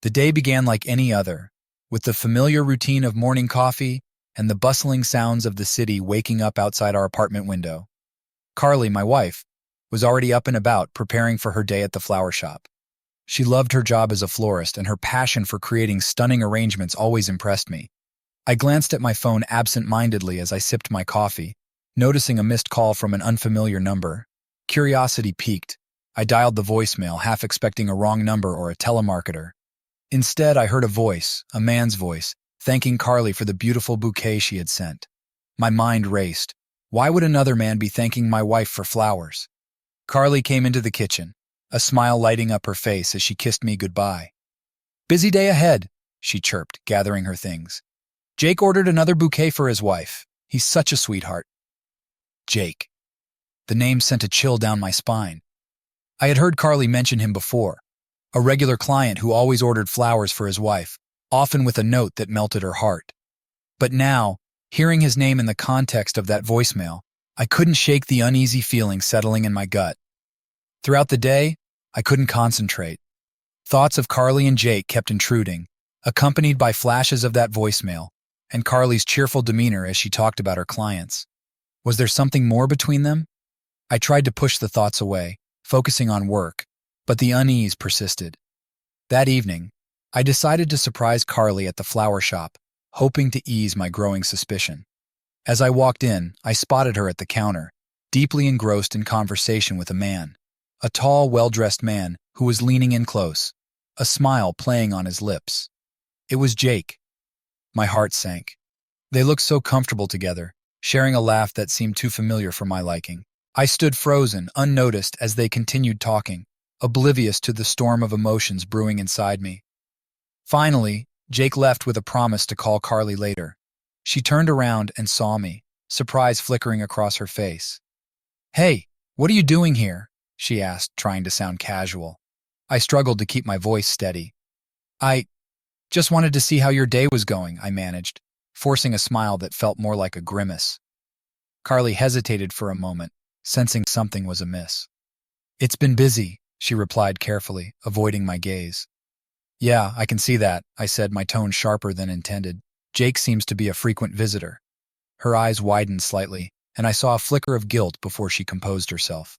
The day began like any other, with the familiar routine of morning coffee and the bustling sounds of the city waking up outside our apartment window. Carly, my wife, was already up and about preparing for her day at the flower shop. She loved her job as a florist, and her passion for creating stunning arrangements always impressed me. I glanced at my phone absent-mindedly as I sipped my coffee, noticing a missed call from an unfamiliar number. Curiosity piqued. I dialed the voicemail, half expecting a wrong number or a telemarketer. Instead, I heard a man's voice, thanking Carly for the beautiful bouquet she had sent. My mind raced. Why would another man be thanking my wife for flowers? Carly came into the kitchen, a smile lighting up her face as she kissed me goodbye. "Busy day ahead," she chirped, gathering her things. "Jake ordered another bouquet for his wife. He's such a sweetheart." Jake. The name sent a chill down my spine. I had heard Carly mention him before, a regular client who always ordered flowers for his wife, often with a note that melted her heart. But now, hearing his name in the context of that voicemail, I couldn't shake the uneasy feeling settling in my gut. Throughout the day, I couldn't concentrate. Thoughts of Carly and Jake kept intruding, accompanied by flashes of that voicemail and Carly's cheerful demeanor as she talked about her clients. Was there something more between them? I tried to push the thoughts away, focusing on work, but the unease persisted. That evening, I decided to surprise Carly at the flower shop, hoping to ease my growing suspicion. As I walked in, I spotted her at the counter, deeply engrossed in conversation with a man. A tall, well-dressed man who was leaning in close, a smile playing on his lips. It was Jake. My heart sank. They looked so comfortable together, sharing a laugh that seemed too familiar for my liking. I stood frozen, unnoticed, as they continued talking, oblivious to the storm of emotions brewing inside me. Finally, Jake left with a promise to call Carly later. She turned around and saw me, surprise flickering across her face. "Hey, what are you doing here?" she asked, trying to sound casual. I struggled to keep my voice steady. "I just wanted to see how your day was going," I managed, forcing a smile that felt more like a grimace. Carly hesitated for a moment, sensing something was amiss. "It's been busy," she replied carefully, avoiding my gaze. "Yeah, I can see that," I said, my tone sharper than intended. "Jake seems to be a frequent visitor." Her eyes widened slightly, and I saw a flicker of guilt before she composed herself.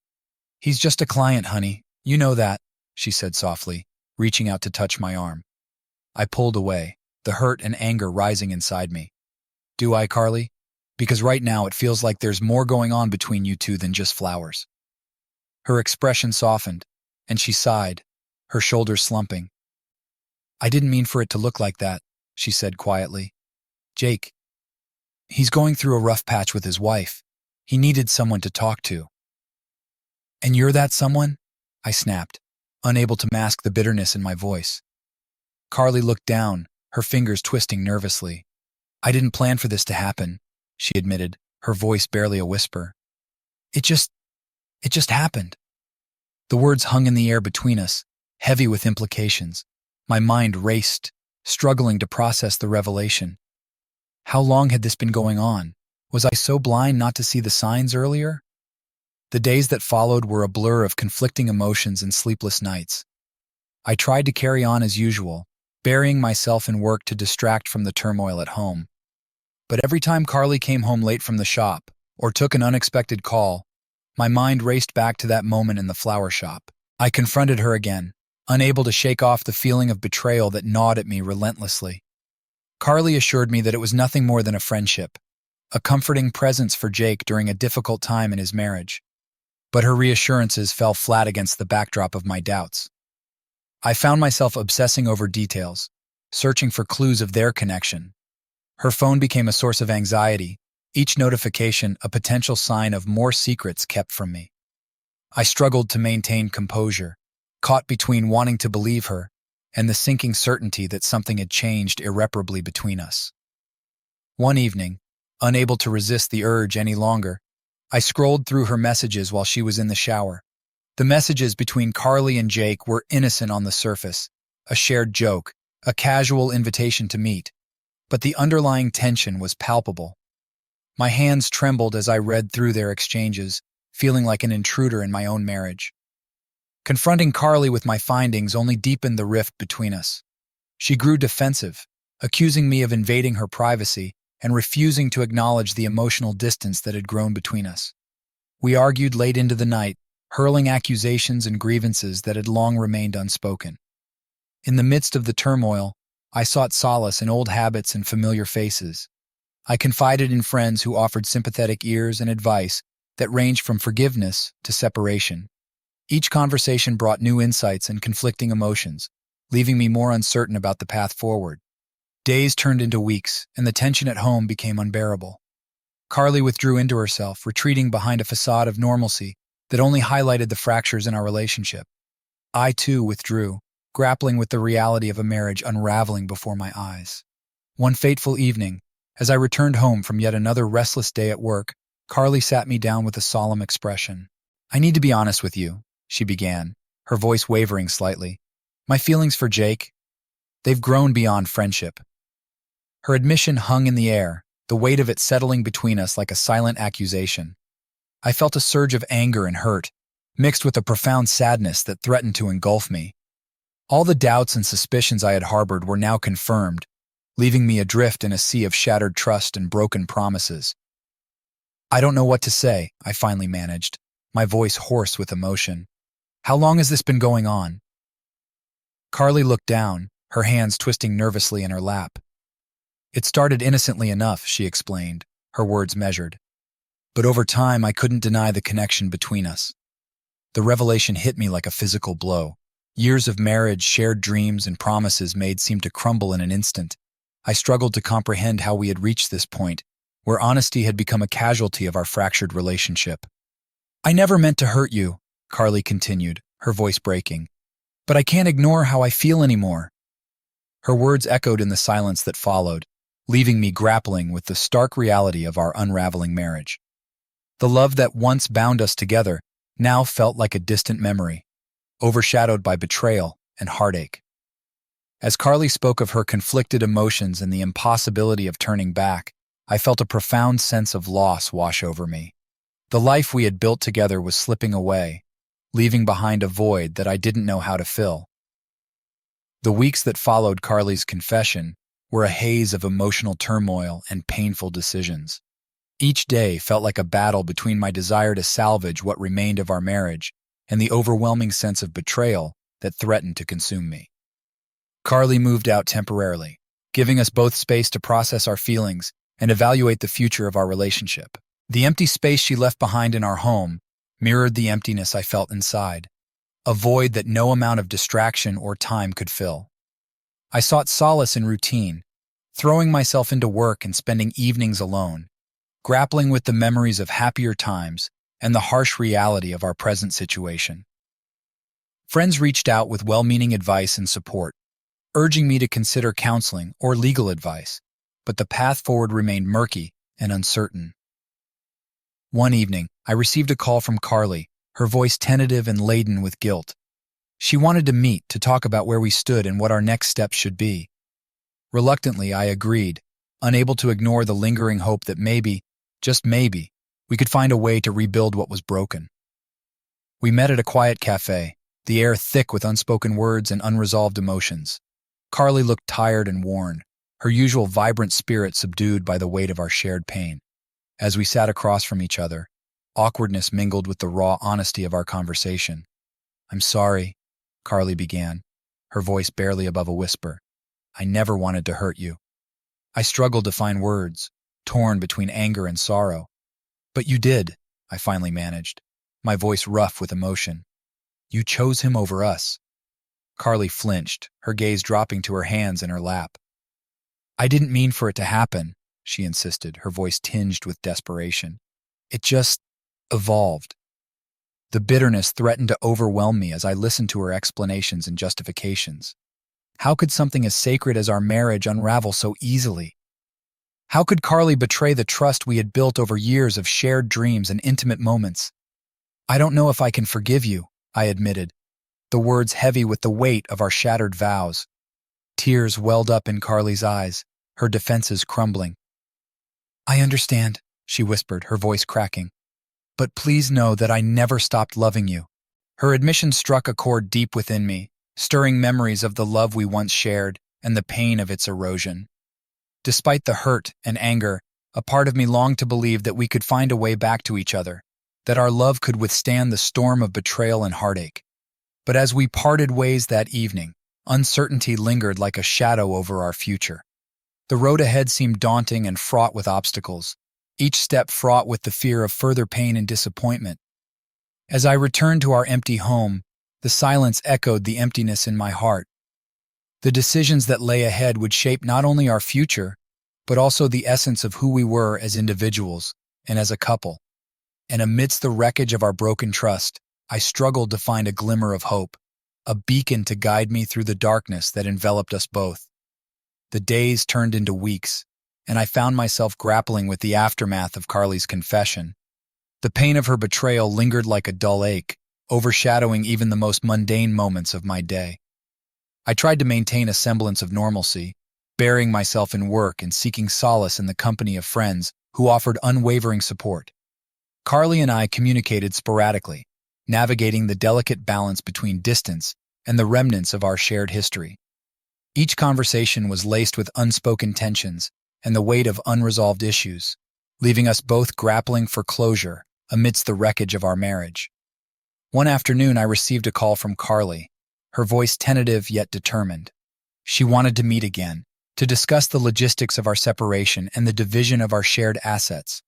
"He's just a client, honey. You know that," she said softly, reaching out to touch my arm. I pulled away, the hurt and anger rising inside me. "Do I, Carly? Because right now it feels like there's more going on between you two than just flowers." Her expression softened, and she sighed, her shoulders slumping. "I didn't mean for it to look like that," she said quietly. "Jake, he's going through a rough patch with his wife. He needed someone to talk to." "And you're that someone?" I snapped, unable to mask the bitterness in my voice. Carly looked down, her fingers twisting nervously. "I didn't plan for this to happen," she admitted, her voice barely a whisper. It just happened." The words hung in the air between us, heavy with implications. My mind raced, struggling to process the revelation. How long had this been going on? Was I so blind not to see the signs earlier? The days that followed were a blur of conflicting emotions and sleepless nights. I tried to carry on as usual, burying myself in work to distract from the turmoil at home. But every time Carly came home late from the shop, or took an unexpected call, my mind raced back to that moment in the flower shop. I confronted her again, unable to shake off the feeling of betrayal that gnawed at me relentlessly. Carly assured me that it was nothing more than a friendship, a comforting presence for Jake during a difficult time in his marriage. But her reassurances fell flat against the backdrop of my doubts. I found myself obsessing over details, searching for clues of their connection. Her phone became a source of anxiety, each notification a potential sign of more secrets kept from me. I struggled to maintain composure, caught between wanting to believe her and the sinking certainty that something had changed irreparably between us. One evening, unable to resist the urge any longer, I scrolled through her messages while she was in the shower. The messages between Carly and Jake were innocent on the surface, a shared joke, a casual invitation to meet, but the underlying tension was palpable. My hands trembled as I read through their exchanges, feeling like an intruder in my own marriage. Confronting Carly with my findings only deepened the rift between us. She grew defensive, accusing me of invading her privacy and refusing to acknowledge the emotional distance that had grown between us. We argued late into the night, hurling accusations and grievances that had long remained unspoken. In the midst of the turmoil, I sought solace in old habits and familiar faces. I confided in friends who offered sympathetic ears and advice that ranged from forgiveness to separation. Each conversation brought new insights and conflicting emotions, leaving me more uncertain about the path forward. Days turned into weeks, and the tension at home became unbearable. Carly withdrew into herself, retreating behind a facade of normalcy that only highlighted the fractures in our relationship. I, too, withdrew, grappling with the reality of a marriage unraveling before my eyes. One fateful evening, as I returned home from yet another restless day at work, Carly sat me down with a solemn expression. "I need to be honest with you," she began, her voice wavering slightly. "My feelings for Jake, they've grown beyond friendship." Her admission hung in the air, the weight of it settling between us like a silent accusation. I felt a surge of anger and hurt, mixed with a profound sadness that threatened to engulf me. All the doubts and suspicions I had harbored were now confirmed, leaving me adrift in a sea of shattered trust and broken promises. "I don't know what to say," I finally managed, my voice hoarse with emotion. "How long has this been going on?" Carly looked down, her hands twisting nervously in her lap. "It started innocently enough," she explained, her words measured. "But over time, I couldn't deny the connection between us. The revelation hit me like a physical blow. Years of marriage, shared dreams, and promises made seem to crumble in an instant. I struggled to comprehend how we had reached this point, where honesty had become a casualty of our fractured relationship. "I never meant to hurt you," Carly continued, her voice breaking. "But I can't ignore how I feel anymore." Her words echoed in the silence that followed, leaving me grappling with the stark reality of our unraveling marriage. The love that once bound us together now felt like a distant memory, overshadowed by betrayal and heartache. As Carly spoke of her conflicted emotions and the impossibility of turning back, I felt a profound sense of loss wash over me. The life we had built together was slipping away, leaving behind a void that I didn't know how to fill. The weeks that followed Carly's confession were a haze of emotional turmoil and painful decisions. Each day felt like a battle between my desire to salvage what remained of our marriage and the overwhelming sense of betrayal that threatened to consume me. Carly moved out temporarily, giving us both space to process our feelings and evaluate the future of our relationship. The empty space she left behind in our home mirrored the emptiness I felt inside, a void that no amount of distraction or time could fill. I sought solace in routine, throwing myself into work and spending evenings alone, grappling with the memories of happier times and the harsh reality of our present situation. Friends reached out with well-meaning advice and support, urging me to consider counseling or legal advice, but the path forward remained murky and uncertain. One evening, I received a call from Carly, her voice tentative and laden with guilt. She wanted to meet to talk about where we stood and what our next steps should be. Reluctantly, I agreed, unable to ignore the lingering hope that maybe, just maybe, we could find a way to rebuild what was broken. We met at a quiet cafe, the air thick with unspoken words and unresolved emotions. Carly looked tired and worn, her usual vibrant spirit subdued by the weight of our shared pain. As we sat across from each other, awkwardness mingled with the raw honesty of our conversation. "I'm sorry," Carly began, her voice barely above a whisper. "I never wanted to hurt you." I struggled to find words, torn between anger and sorrow. "But you did," I finally managed, my voice rough with emotion. "You chose him over us." Carly flinched, her gaze dropping to her hands in her lap. "I didn't mean for it to happen," she insisted, her voice tinged with desperation. "It just evolved." The bitterness threatened to overwhelm me as I listened to her explanations and justifications. How could something as sacred as our marriage unravel so easily? How could Carly betray the trust we had built over years of shared dreams and intimate moments? "I don't know if I can forgive you," I admitted, the words heavy with the weight of our shattered vows. Tears welled up in Carly's eyes, her defenses crumbling. "I understand," she whispered, her voice cracking. "But please know that I never stopped loving you." Her admission struck a chord deep within me, stirring memories of the love we once shared and the pain of its erosion. Despite the hurt and anger, a part of me longed to believe that we could find a way back to each other, that our love could withstand the storm of betrayal and heartache. But as we parted ways that evening, uncertainty lingered like a shadow over our future. The road ahead seemed daunting and fraught with obstacles, each step fraught with the fear of further pain and disappointment. As I returned to our empty home, the silence echoed the emptiness in my heart. The decisions that lay ahead would shape not only our future, but also the essence of who we were as individuals and as a couple. And amidst the wreckage of our broken trust, I struggled to find a glimmer of hope, a beacon to guide me through the darkness that enveloped us both. The days turned into weeks, and I found myself grappling with the aftermath of Carly's confession. The pain of her betrayal lingered like a dull ache, overshadowing even the most mundane moments of my day. I tried to maintain a semblance of normalcy, burying myself in work and seeking solace in the company of friends who offered unwavering support. Carly and I communicated sporadically, navigating the delicate balance between distance and the remnants of our shared history. Each conversation was laced with unspoken tensions and the weight of unresolved issues, leaving us both grappling for closure amidst the wreckage of our marriage. One afternoon, I received a call from Carly, her voice tentative yet determined. She wanted to meet again, to discuss the logistics of our separation and the division of our shared assets.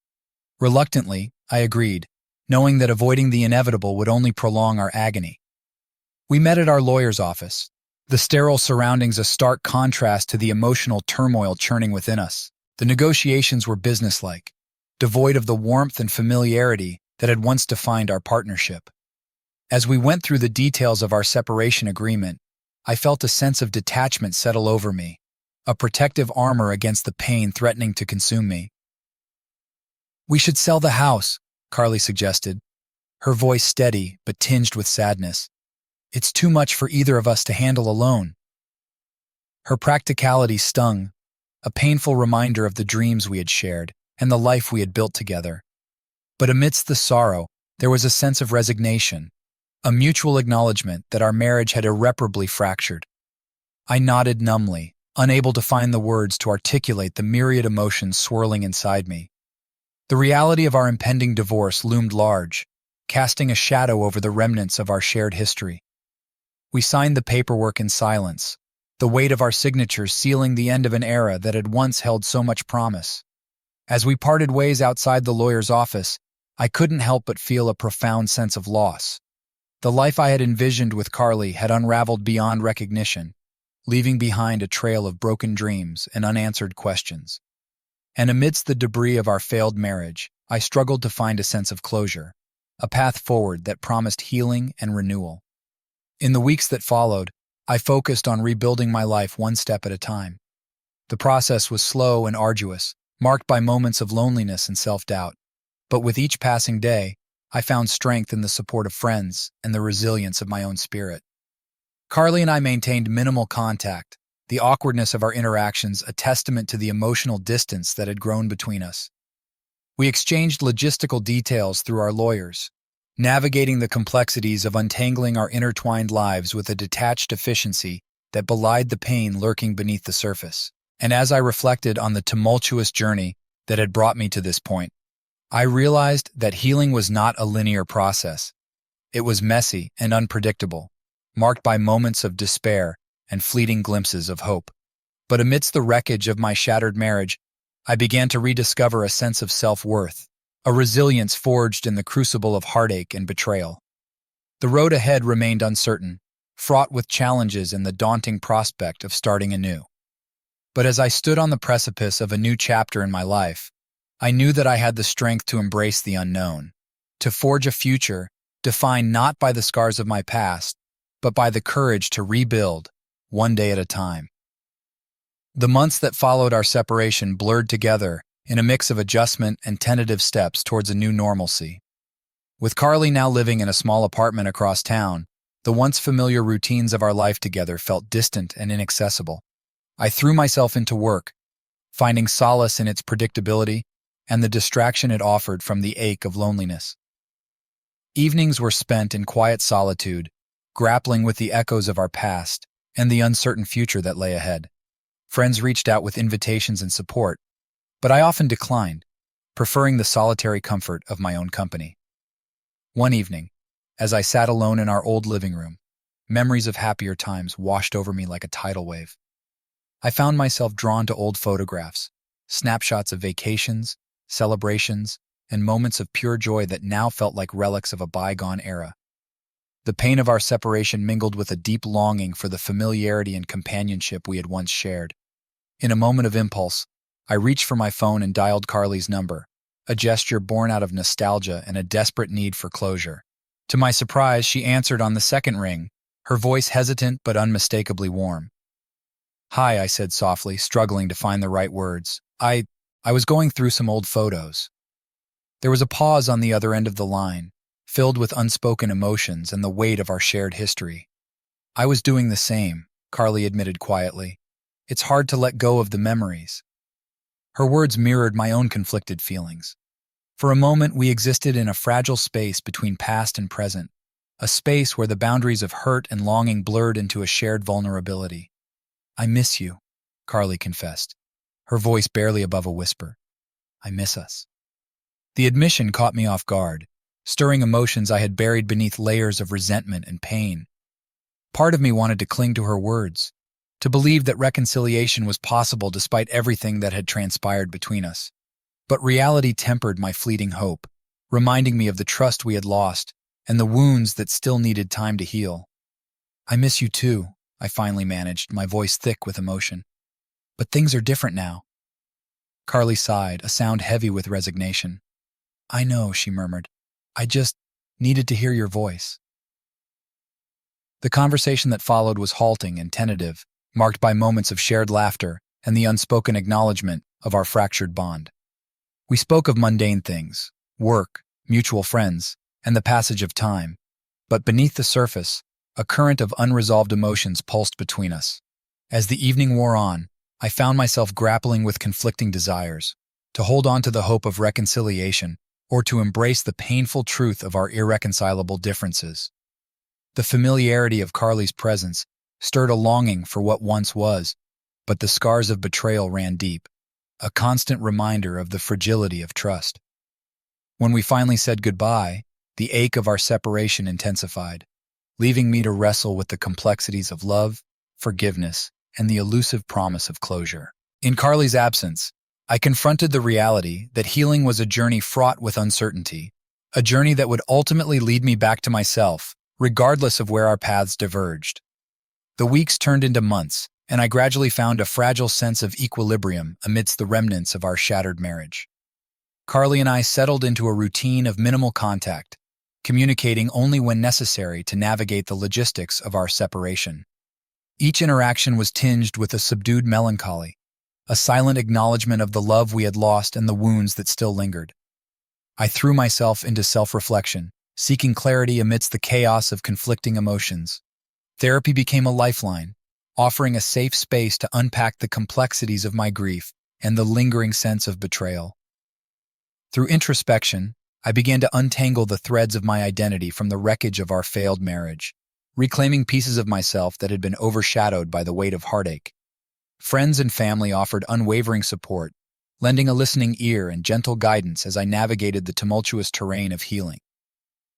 Reluctantly, I agreed, knowing that avoiding the inevitable would only prolong our agony. We met at our lawyer's office, the sterile surroundings a stark contrast to the emotional turmoil churning within us. The negotiations were businesslike, devoid of the warmth and familiarity that had once defined our partnership. As we went through the details of our separation agreement, I felt a sense of detachment settle over me, a protective armor against the pain threatening to consume me. "We should sell the house," Carly suggested, her voice steady but tinged with sadness. "It's too much for either of us to handle alone." Her practicality stung, a painful reminder of the dreams we had shared and the life we had built together. But amidst the sorrow, there was a sense of resignation, a mutual acknowledgement that our marriage had irreparably fractured. I nodded numbly, unable to find the words to articulate the myriad emotions swirling inside me. The reality of our impending divorce loomed large, casting a shadow over the remnants of our shared history. We signed the paperwork in silence, the weight of our signatures sealing the end of an era that had once held so much promise. As we parted ways outside the lawyer's office, I couldn't help but feel a profound sense of loss. The life I had envisioned with Carly had unraveled beyond recognition, leaving behind a trail of broken dreams and unanswered questions. And amidst the debris of our failed marriage, I struggled to find a sense of closure, a path forward that promised healing and renewal. In the weeks that followed, I focused on rebuilding my life one step at a time. The process was slow and arduous, marked by moments of loneliness and self-doubt. But with each passing day, I found strength in the support of friends and the resilience of my own spirit. Carly and I maintained minimal contact, the awkwardness of our interactions a testament to the emotional distance that had grown between us. We exchanged logistical details through our lawyers, navigating the complexities of untangling our intertwined lives with a detached efficiency that belied the pain lurking beneath the surface. And as I reflected on the tumultuous journey that had brought me to this point, I realized that healing was not a linear process. It was messy and unpredictable, marked by moments of despair and fleeting glimpses of hope. But amidst the wreckage of my shattered marriage, I began to rediscover a sense of self-worth, a resilience forged in the crucible of heartache and betrayal. The road ahead remained uncertain, fraught with challenges and the daunting prospect of starting anew. But as I stood on the precipice of a new chapter in my life, I knew that I had the strength to embrace the unknown, to forge a future defined not by the scars of my past, but by the courage to rebuild, one day at a time. The months that followed our separation blurred together in a mix of adjustment and tentative steps towards a new normalcy. With Carly now living in a small apartment across town, the once familiar routines of our life together felt distant and inaccessible. I threw myself into work, finding solace in its predictability and the distraction it offered from the ache of loneliness. Evenings were spent in quiet solitude, grappling with the echoes of our past and the uncertain future that lay ahead. Friends reached out with invitations and support, but I often declined, preferring the solitary comfort of my own company. One evening, as I sat alone in our old living room, memories of happier times washed over me like a tidal wave. I found myself drawn to old photographs, snapshots of vacations, celebrations, and moments of pure joy that now felt like relics of a bygone era. The pain of our separation mingled with a deep longing for the familiarity and companionship we had once shared. In a moment of impulse, I reached for my phone and dialed Carly's number, a gesture born out of nostalgia and a desperate need for closure. To my surprise, she answered on the second ring, her voice hesitant but unmistakably warm. "Hi," I said softly, struggling to find the right words. I was going through some old photos." There was a pause on the other end of the line, filled with unspoken emotions and the weight of our shared history. "I was doing the same," Carly admitted quietly. "It's hard to let go of the memories." Her words mirrored my own conflicted feelings. For a moment, we existed in a fragile space between past and present, a space where the boundaries of hurt and longing blurred into a shared vulnerability. "I miss you," Carly confessed, her voice barely above a whisper. "I miss us." The admission caught me off guard, stirring emotions I had buried beneath layers of resentment and pain. Part of me wanted to cling to her words, to believe that reconciliation was possible despite everything that had transpired between us. But reality tempered my fleeting hope, reminding me of the trust we had lost and the wounds that still needed time to heal. "I miss you too," I finally managed, my voice thick with emotion. "But things are different now." Carly sighed, a sound heavy with resignation. "I know," she murmured. "I just needed to hear your voice." The conversation that followed was halting and tentative, marked by moments of shared laughter and the unspoken acknowledgement of our fractured bond. We spoke of mundane things, work, mutual friends, and the passage of time, but beneath the surface, a current of unresolved emotions pulsed between us. As the evening wore on, I found myself grappling with conflicting desires, to hold on to the hope of reconciliation or to embrace the painful truth of our irreconcilable differences. The familiarity of Carly's presence stirred a longing for what once was, but the scars of betrayal ran deep, a constant reminder of the fragility of trust. When we finally said goodbye, the ache of our separation intensified, leaving me to wrestle with the complexities of love, forgiveness, and the elusive promise of closure. In Carly's absence, I confronted the reality that healing was a journey fraught with uncertainty, a journey that would ultimately lead me back to myself, regardless of where our paths diverged. The weeks turned into months, and I gradually found a fragile sense of equilibrium amidst the remnants of our shattered marriage. Carly and I settled into a routine of minimal contact, communicating only when necessary to navigate the logistics of our separation. Each interaction was tinged with a subdued melancholy, a silent acknowledgement of the love we had lost and the wounds that still lingered. I threw myself into self-reflection, seeking clarity amidst the chaos of conflicting emotions. Therapy became a lifeline, offering a safe space to unpack the complexities of my grief and the lingering sense of betrayal. Through introspection, I began to untangle the threads of my identity from the wreckage of our failed marriage, reclaiming pieces of myself that had been overshadowed by the weight of heartache. Friends and family offered unwavering support, lending a listening ear and gentle guidance as I navigated the tumultuous terrain of healing.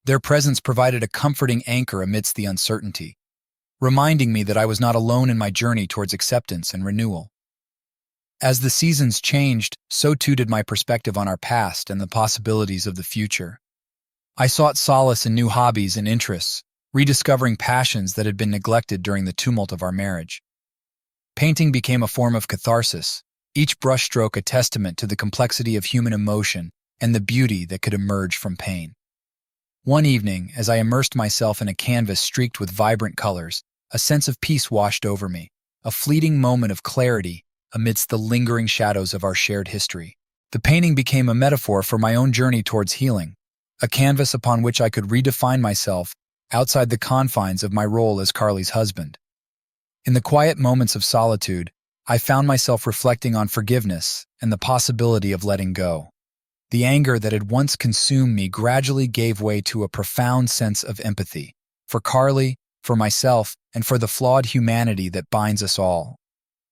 Their presence provided a comforting anchor amidst the uncertainty, reminding me that I was not alone in my journey towards acceptance and renewal. As the seasons changed, so too did my perspective on our past and the possibilities of the future. I sought solace in new hobbies and interests, rediscovering passions that had been neglected during the tumult of our marriage. Painting became a form of catharsis, each brushstroke a testament to the complexity of human emotion and the beauty that could emerge from pain. One evening, as I immersed myself in a canvas streaked with vibrant colors, a sense of peace washed over me, a fleeting moment of clarity amidst the lingering shadows of our shared history. The painting became a metaphor for my own journey towards healing, a canvas upon which I could redefine myself outside the confines of my role as Carly's husband. In the quiet moments of solitude, I found myself reflecting on forgiveness and the possibility of letting go. The anger that had once consumed me gradually gave way to a profound sense of empathy, for Carly, for myself, and for the flawed humanity that binds us all.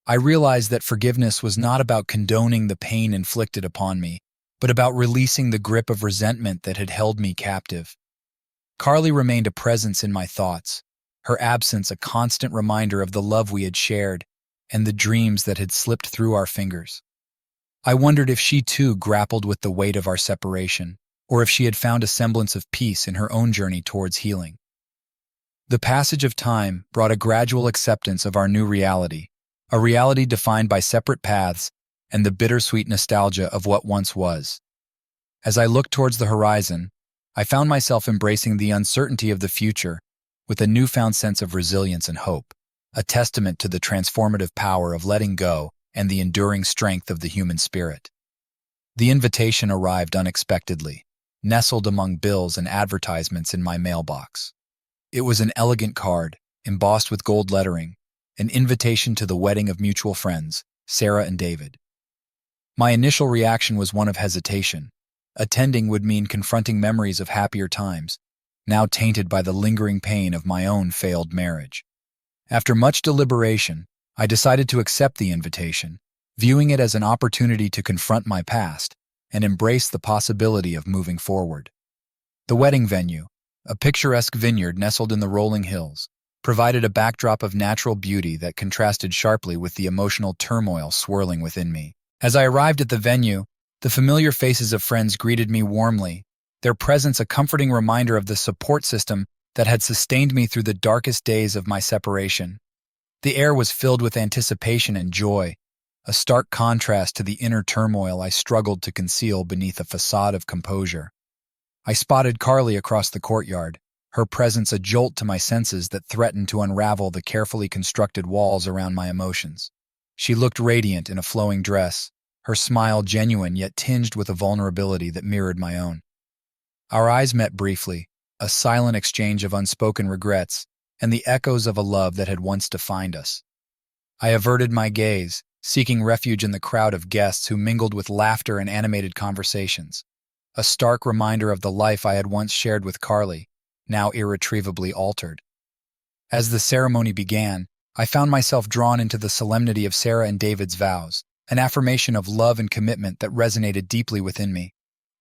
I realized that forgiveness was not about condoning the pain inflicted upon me, but about releasing the grip of resentment that had held me captive. Carly remained a presence in my thoughts, her absence a constant reminder of the love we had shared and the dreams that had slipped through our fingers. I wondered if she too grappled with the weight of our separation, or if she had found a semblance of peace in her own journey towards healing. The passage of time brought a gradual acceptance of our new reality, a reality defined by separate paths and the bittersweet nostalgia of what once was. As I looked towards the horizon, I found myself embracing the uncertainty of the future with a newfound sense of resilience and hope, a testament to the transformative power of letting go and the enduring strength of the human spirit. The invitation arrived unexpectedly, nestled among bills and advertisements in my mailbox. It was an elegant card, embossed with gold lettering, an invitation to the wedding of mutual friends, Sarah and David. My initial reaction was one of hesitation. Attending would mean confronting memories of happier times, now tainted by the lingering pain of my own failed marriage. After much deliberation, I decided to accept the invitation, viewing it as an opportunity to confront my past and embrace the possibility of moving forward. The wedding venue, a picturesque vineyard nestled in the rolling hills, provided a backdrop of natural beauty that contrasted sharply with the emotional turmoil swirling within me. As I arrived at the venue, the familiar faces of friends greeted me warmly, their presence a comforting reminder of the support system that had sustained me through the darkest days of my separation. The air was filled with anticipation and joy, a stark contrast to the inner turmoil I struggled to conceal beneath a facade of composure. I spotted Carly across the courtyard, her presence a jolt to my senses that threatened to unravel the carefully constructed walls around my emotions. She looked radiant in a flowing dress, her smile genuine yet tinged with a vulnerability that mirrored my own. Our eyes met briefly, a silent exchange of unspoken regrets and the echoes of a love that had once defined us. I averted my gaze, seeking refuge in the crowd of guests who mingled with laughter and animated conversations, a stark reminder of the life I had once shared with Carly, now irretrievably altered. As the ceremony began, I found myself drawn into the solemnity of Sarah and David's vows, an affirmation of love and commitment that resonated deeply within me.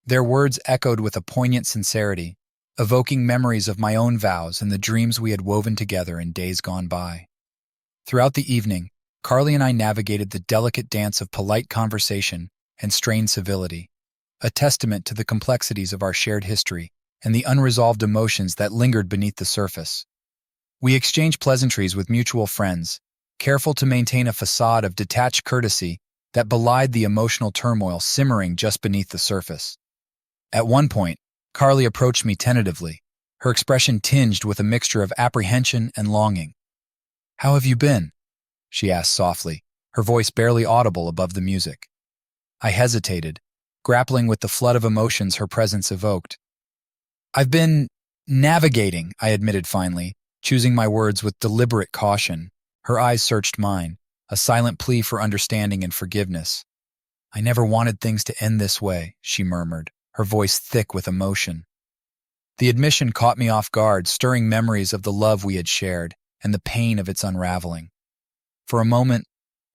Their words echoed with a poignant sincerity, evoking memories of my own vows and the dreams we had woven together in days gone by. Throughout the evening, Carly and I navigated the delicate dance of polite conversation and strained civility, a testament to the complexities of our shared history and the unresolved emotions that lingered beneath the surface. We exchanged pleasantries with mutual friends, careful to maintain a facade of detached courtesy that belied the emotional turmoil simmering just beneath the surface. At one point, Carly approached me tentatively, her expression tinged with a mixture of apprehension and longing. "How have you been?" she asked softly, her voice barely audible above the music. I hesitated, grappling with the flood of emotions her presence evoked. "I've been navigating," I admitted finally, choosing my words with deliberate caution. Her eyes searched mine, a silent plea for understanding and forgiveness. "I never wanted things to end this way," she murmured, her voice thick with emotion. The admission caught me off guard, stirring memories of the love we had shared and the pain of its unraveling. For a moment,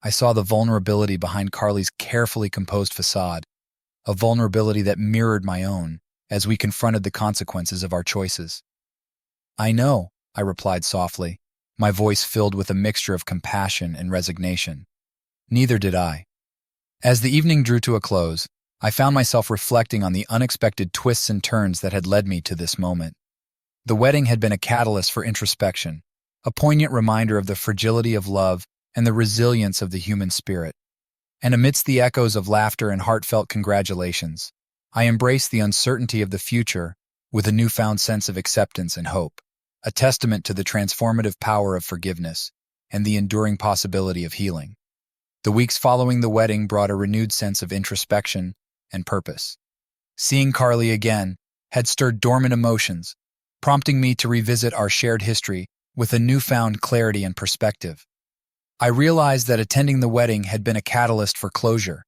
I saw the vulnerability behind Carly's carefully composed facade, a vulnerability that mirrored my own as we confronted the consequences of our choices. "I know," I replied softly, my voice filled with a mixture of compassion and resignation. Neither did I. As the evening drew to a close, I found myself reflecting on the unexpected twists and turns that had led me to this moment. The wedding had been a catalyst for introspection, a poignant reminder of the fragility of love and the resilience of the human spirit. And amidst the echoes of laughter and heartfelt congratulations, I embraced the uncertainty of the future with a newfound sense of acceptance and hope, a testament to the transformative power of forgiveness and the enduring possibility of healing. The weeks following the wedding brought a renewed sense of introspection and purpose. Seeing Carly again had stirred dormant emotions, prompting me to revisit our shared history with a newfound clarity and perspective. I realized that attending the wedding had been a catalyst for closure,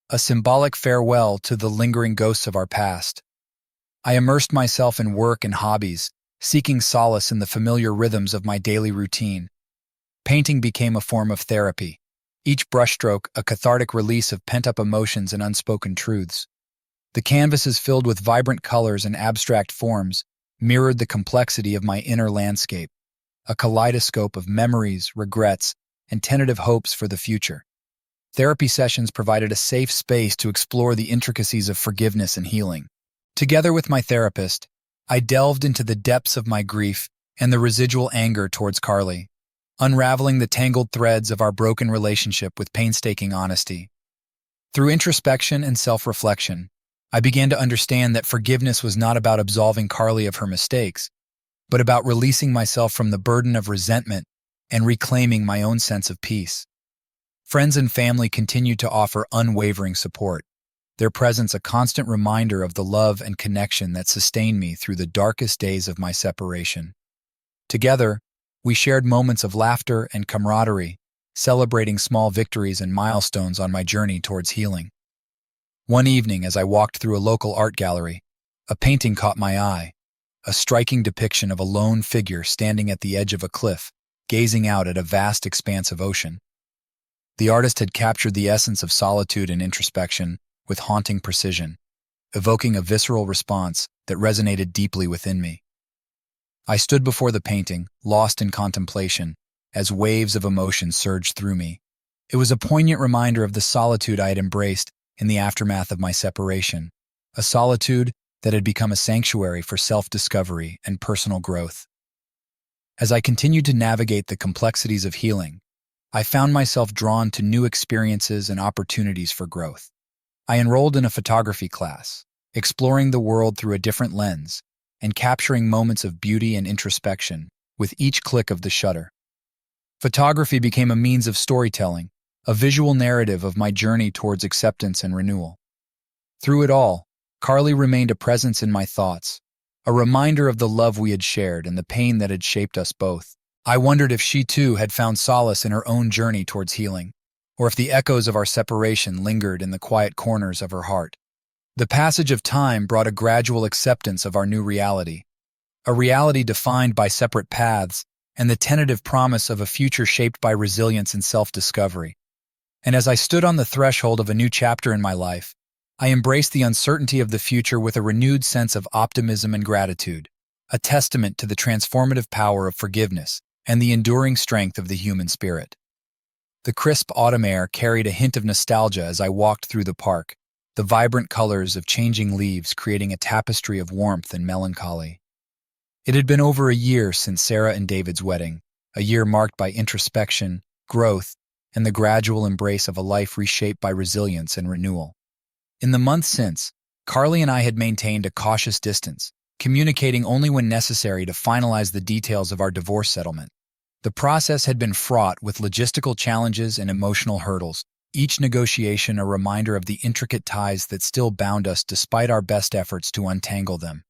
a symbolic farewell to the lingering ghosts of our past. I immersed myself in work and hobbies, seeking solace in the familiar rhythms of my daily routine. Painting became a form of therapy, each brushstroke a cathartic release of pent-up emotions and unspoken truths. The canvases filled with vibrant colors and abstract forms mirrored the complexity of my inner landscape, a kaleidoscope of memories, regrets, and tentative hopes for the future. Therapy sessions provided a safe space to explore the intricacies of forgiveness and healing. Together with my therapist, I delved into the depths of my grief and the residual anger towards Carly, unraveling the tangled threads of our broken relationship with painstaking honesty. Through introspection and self-reflection, I began to understand that forgiveness was not about absolving Carly of her mistakes, but about releasing myself from the burden of resentment and reclaiming my own sense of peace. Friends and family continued to offer unwavering support, their presence a constant reminder of the love and connection that sustained me through the darkest days of my separation. Together, we shared moments of laughter and camaraderie, celebrating small victories and milestones on my journey towards healing. One evening, as I walked through a local art gallery, a painting caught my eye, a striking depiction of a lone figure standing at the edge of a cliff, gazing out at a vast expanse of ocean. The artist had captured the essence of solitude and introspection with haunting precision, evoking a visceral response that resonated deeply within me. I stood before the painting, lost in contemplation, as waves of emotion surged through me. It was a poignant reminder of the solitude I had embraced in the aftermath of my separation, a solitude that had become a sanctuary for self-discovery and personal growth. As I continued to navigate the complexities of healing, I found myself drawn to new experiences and opportunities for growth. I enrolled in a photography class, exploring the world through a different lens and capturing moments of beauty and introspection with each click of the shutter. Photography became a means of storytelling, a visual narrative of my journey towards acceptance and renewal. Through it all, Carly remained a presence in my thoughts, a reminder of the love we had shared and the pain that had shaped us both. I wondered if she too had found solace in her own journey towards healing, or if the echoes of our separation lingered in the quiet corners of her heart. The passage of time brought a gradual acceptance of our new reality, a reality defined by separate paths and the tentative promise of a future shaped by resilience and self-discovery. And as I stood on the threshold of a new chapter in my life, I embraced the uncertainty of the future with a renewed sense of optimism and gratitude, a testament to the transformative power of forgiveness and the enduring strength of the human spirit. The crisp autumn air carried a hint of nostalgia as I walked through the park, the vibrant colors of changing leaves creating a tapestry of warmth and melancholy. It had been over a year since Sarah and David's wedding, a year marked by introspection, growth, and the gradual embrace of a life reshaped by resilience and renewal. In the months since, Carly and I had maintained a cautious distance, communicating only when necessary to finalize the details of our divorce settlement. The process had been fraught with logistical challenges and emotional hurdles, each negotiation a reminder of the intricate ties that still bound us despite our best efforts to untangle them.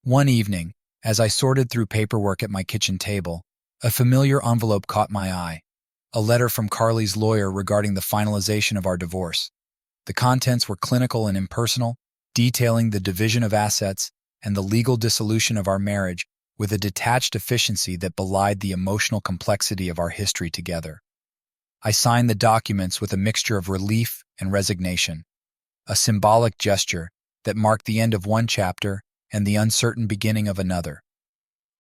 One evening, as I sorted through paperwork at my kitchen table, a familiar envelope caught my eye, a letter from Carly's lawyer regarding the finalization of our divorce. The contents were clinical and impersonal, detailing the division of assets and the legal dissolution of our marriage with a detached efficiency that belied the emotional complexity of our history together. I signed the documents with a mixture of relief and resignation, a symbolic gesture that marked the end of one chapter and the uncertain beginning of another.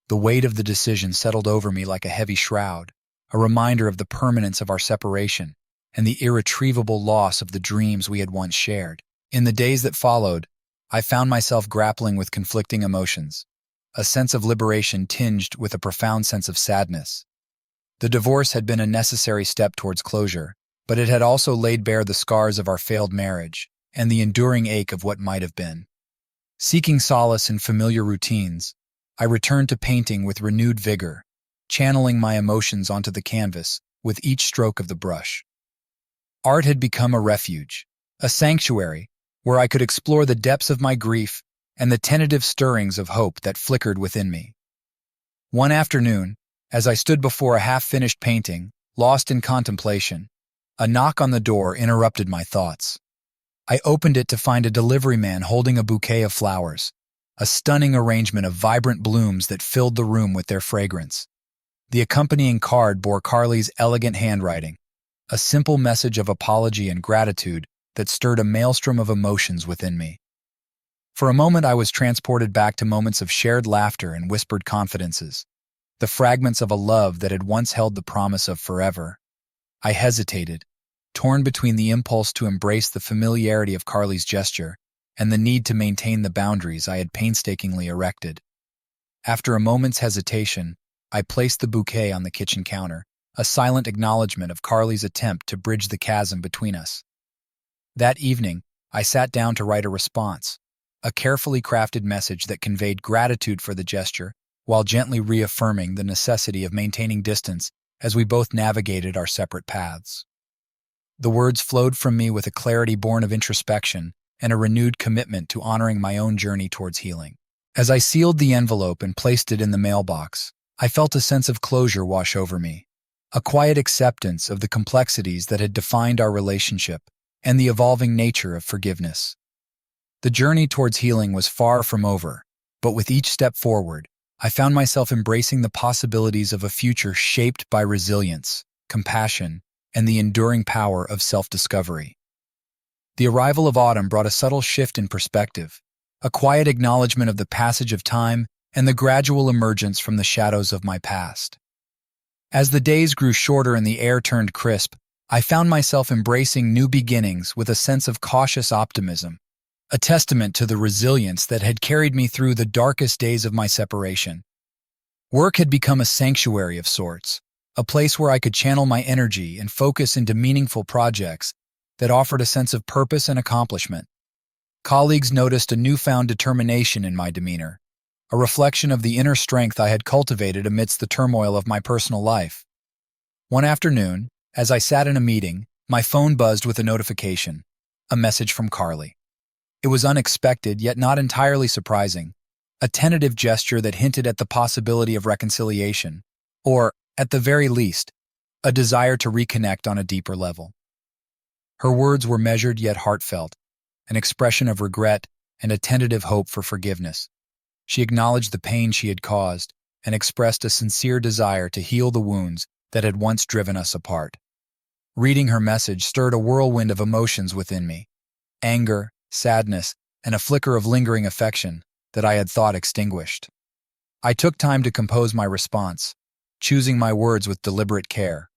The weight of the decision settled over me like a heavy shroud, a reminder of the permanence of our separation and the irretrievable loss of the dreams we had once shared. In the days that followed, I found myself grappling with conflicting emotions, a sense of liberation tinged with a profound sense of sadness. The divorce had been a necessary step towards closure, but it had also laid bare the scars of our failed marriage and the enduring ache of what might have been. Seeking solace in familiar routines, I returned to painting with renewed vigor, channeling my emotions onto the canvas with each stroke of the brush. Art had become a refuge, a sanctuary where I could explore the depths of my grief and the tentative stirrings of hope that flickered within me. One afternoon, as I stood before a half-finished painting, lost in contemplation, a knock on the door interrupted my thoughts. I opened it to find a delivery man holding a bouquet of flowers, a stunning arrangement of vibrant blooms that filled the room with their fragrance. The accompanying card bore Carly's elegant handwriting, a simple message of apology and gratitude that stirred a maelstrom of emotions within me. For a moment, I was transported back to moments of shared laughter and whispered confidences, the fragments of a love that had once held the promise of forever. I hesitated, torn between the impulse to embrace the familiarity of Carly's gesture and the need to maintain the boundaries I had painstakingly erected. After a moment's hesitation, I placed the bouquet on the kitchen counter, a silent acknowledgement of Carly's attempt to bridge the chasm between us. That evening, I sat down to write a response, a carefully crafted message that conveyed gratitude for the gesture while gently reaffirming the necessity of maintaining distance as we both navigated our separate paths. The words flowed from me with a clarity born of introspection and a renewed commitment to honoring my own journey towards healing. As I sealed the envelope and placed it in the mailbox, I felt a sense of closure wash over me, a quiet acceptance of the complexities that had defined our relationship and the evolving nature of forgiveness. The journey towards healing was far from over, but with each step forward, I found myself embracing the possibilities of a future shaped by resilience, compassion, and the enduring power of self-discovery. The arrival of autumn brought a subtle shift in perspective, a quiet acknowledgement of the passage of time and the gradual emergence from the shadows of my past. As the days grew shorter and the air turned crisp, I found myself embracing new beginnings with a sense of cautious optimism, a testament to the resilience that had carried me through the darkest days of my separation. Work had become a sanctuary of sorts, a place where I could channel my energy and focus into meaningful projects that offered a sense of purpose and accomplishment. Colleagues noticed a newfound determination in my demeanor, a reflection of the inner strength I had cultivated amidst the turmoil of my personal life. One afternoon, as I sat in a meeting, my phone buzzed with a notification, a message from Carly. It was unexpected, yet not entirely surprising, a tentative gesture that hinted at the possibility of reconciliation, or, at the very least, a desire to reconnect on a deeper level. Her words were measured yet heartfelt, an expression of regret and a tentative hope for forgiveness. She acknowledged the pain she had caused and expressed a sincere desire to heal the wounds that had once driven us apart. Reading her message stirred a whirlwind of emotions within me, anger, sadness, and a flicker of lingering affection that I had thought extinguished. I took time to compose my response, choosing my words with deliberate care.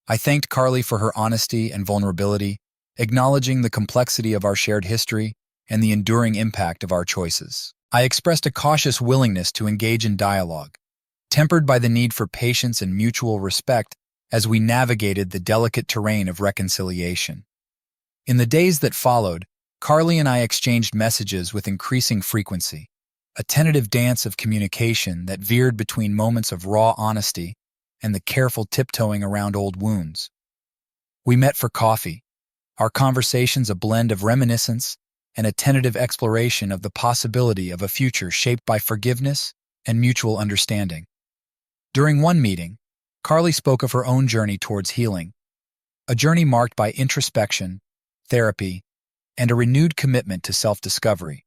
I thanked Carly for her honesty and vulnerability, acknowledging the complexity of our shared history and the enduring impact of our choices. I expressed a cautious willingness to engage in dialogue, tempered by the need for patience and mutual respect as we navigated the delicate terrain of reconciliation. In the days that followed, Carly and I exchanged messages with increasing frequency, a tentative dance of communication that veered between moments of raw honesty and the careful tiptoeing around old wounds. We met for coffee, our conversations a blend of reminiscence and a tentative exploration of the possibility of a future shaped by forgiveness and mutual understanding. During one meeting, Carly spoke of her own journey towards healing, a journey marked by introspection, therapy, and a renewed commitment to self-discovery.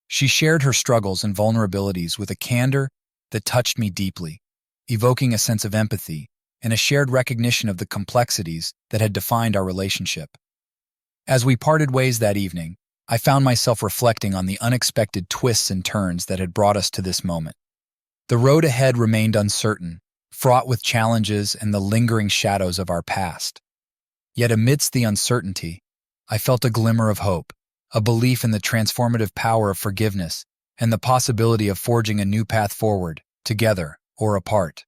She shared her struggles and vulnerabilities with a candor that touched me deeply, evoking a sense of empathy and a shared recognition of the complexities that had defined our relationship. As we parted ways that evening, I found myself reflecting on the unexpected twists and turns that had brought us to this moment. The road ahead remained uncertain, fraught with challenges and the lingering shadows of our past. Yet amidst the uncertainty, I felt a glimmer of hope, a belief in the transformative power of forgiveness and the possibility of forging a new path forward, together or apart.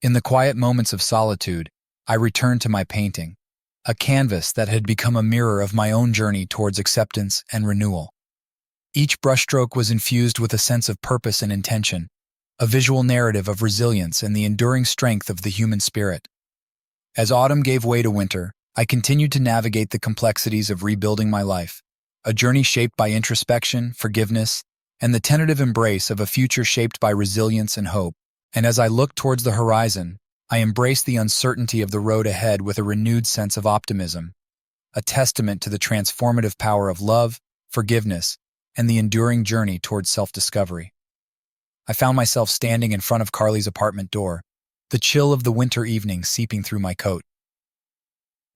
In the quiet moments of solitude, I returned to my painting, a canvas that had become a mirror of my own journey towards acceptance and renewal. Each brushstroke was infused with a sense of purpose and intention, a visual narrative of resilience and the enduring strength of the human spirit. As autumn gave way to winter, I continued to navigate the complexities of rebuilding my life, a journey shaped by introspection, forgiveness, and the tentative embrace of a future shaped by resilience and hope. And as I looked towards the horizon, I embraced the uncertainty of the road ahead with a renewed sense of optimism, a testament to the transformative power of love, forgiveness, and the enduring journey towards self-discovery. I found myself standing in front of Carly's apartment door, the chill of the winter evening seeping through my coat.